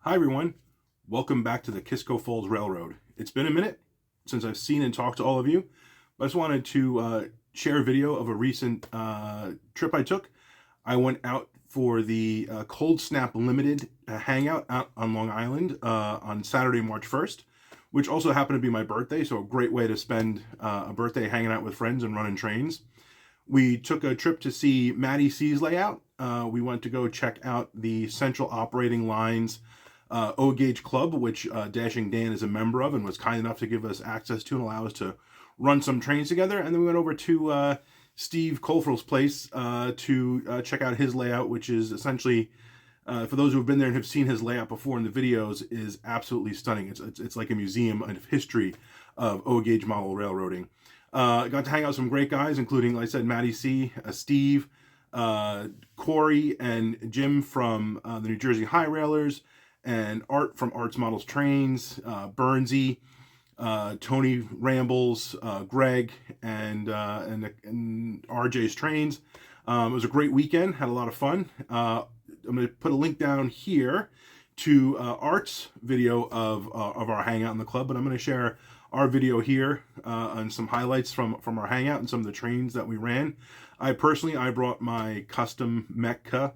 Hi everyone, welcome back to the Kisco Falls Railroad. It's been a minute since I've seen and talked to all of you, but I just wanted to share a video of a recent trip I took. I went out for the Cold Snap Limited hangout out on Long Island on Saturday, March 1st, which also happened to be my birthday, so a great way to spend a birthday hanging out with friends and running trains. We took a trip to see Matty C's layout. We went to go check out the Central Operating Lines O-Gauge Club, which Dashing Dan is a member of and was kind enough to give us access to and allow us to run some trains together. And then we went over to Steve Colfrill's place to check out his layout, which is essentially, for those who have been there and have seen his layout before in the videos, is absolutely stunning. It's like a museum of history of O-Gauge model railroading. Got to hang out with some great guys, including, like I said, Matty C, Steve, Corey, and Jim from the New Jersey High Railers, and Art from Art's Models Trains, Bernsey, Tony Rambles, Greg, and RJ's Trains. It was a great weekend, had a lot of fun. I'm going to put a link down here to Art's video of our hangout in the club, but I'm going to share our video here on some highlights from our hangout and some of the trains that we ran. I brought my custom Metka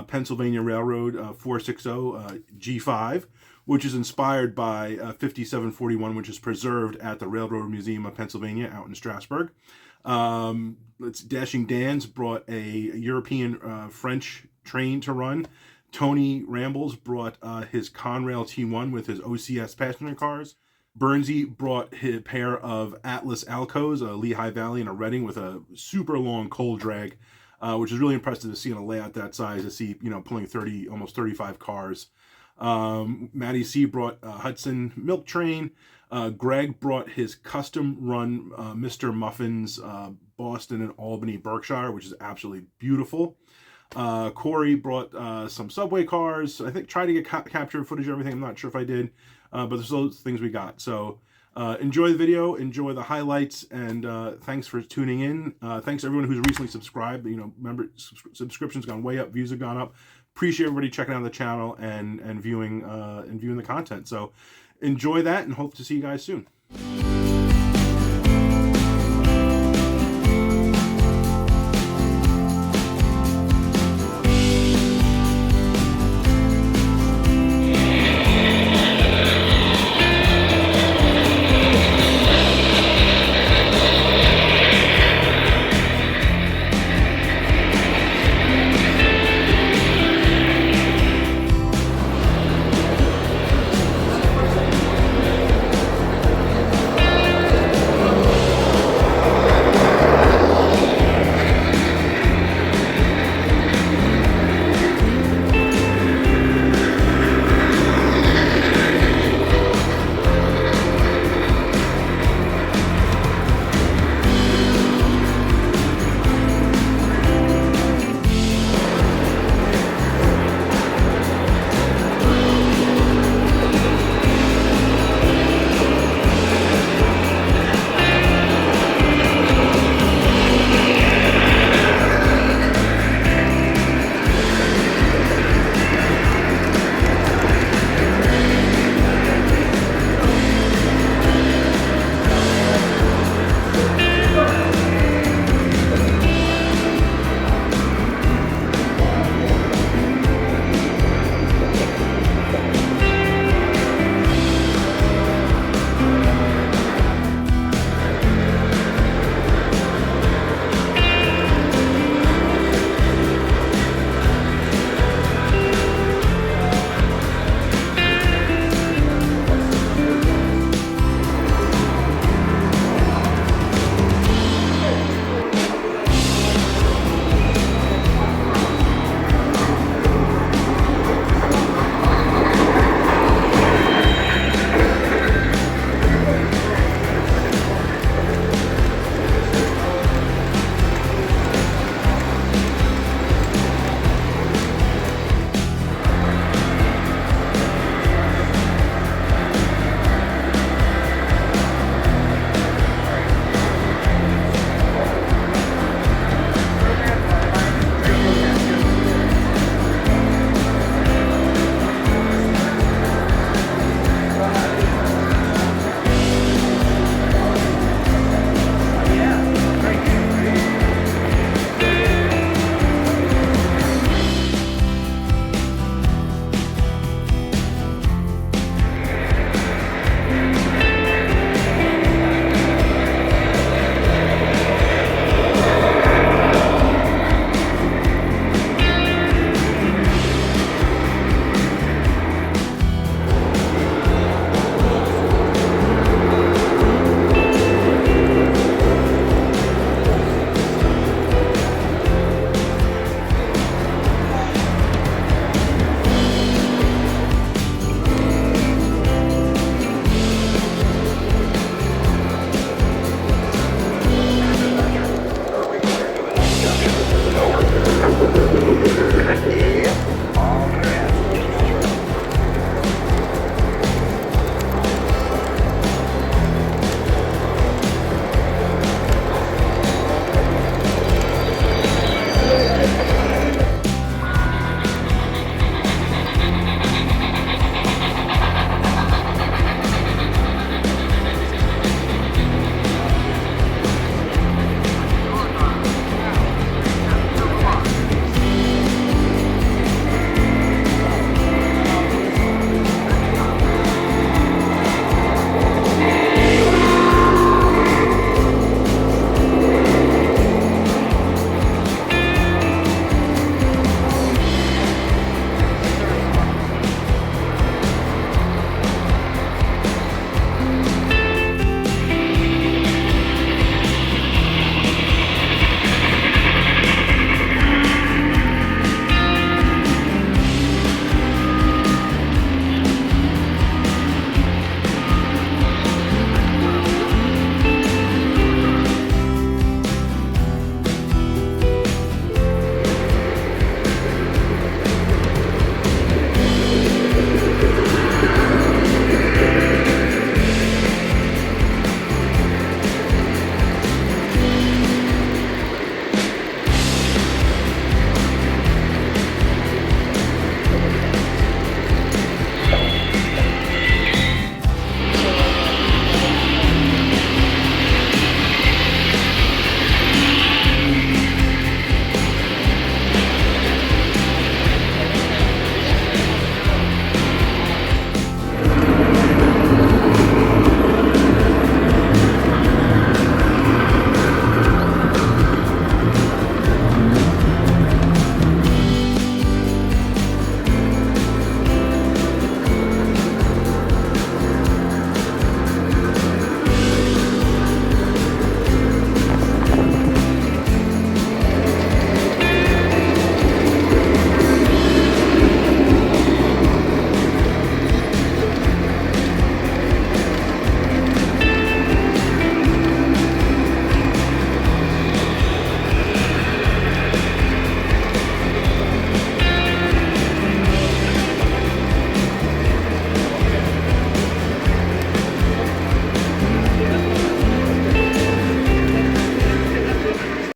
Pennsylvania Railroad 460 G5, which is inspired by 5741, which is preserved at the Railroad Museum of Pennsylvania out in Strasbourg. Dashing Dan's brought a European French train to run. Tony Rambles brought his Conrail T1 with his OCS passenger cars. Bernsey brought his pair of Atlas Alcos, a Lehigh Valley and a Reading with a super long coal drag, which is really impressive to see on a layout that size, to see, pulling almost 35 cars. Matty C brought Hudson Milk Train. Greg brought his custom run Mr. Muffins Boston and Albany Berkshire, which is absolutely beautiful. Corey brought some subway cars. I think tried to get capture footage of everything. I'm not sure if I did, but there's those things we got. So enjoy the video, enjoy the highlights, and thanks for tuning in. Thanks to everyone who's recently subscribed. Remember, subscriptions gone way up, views have gone up. Appreciate everybody checking out the channel and viewing the content. So enjoy that, and hope to see you guys soon.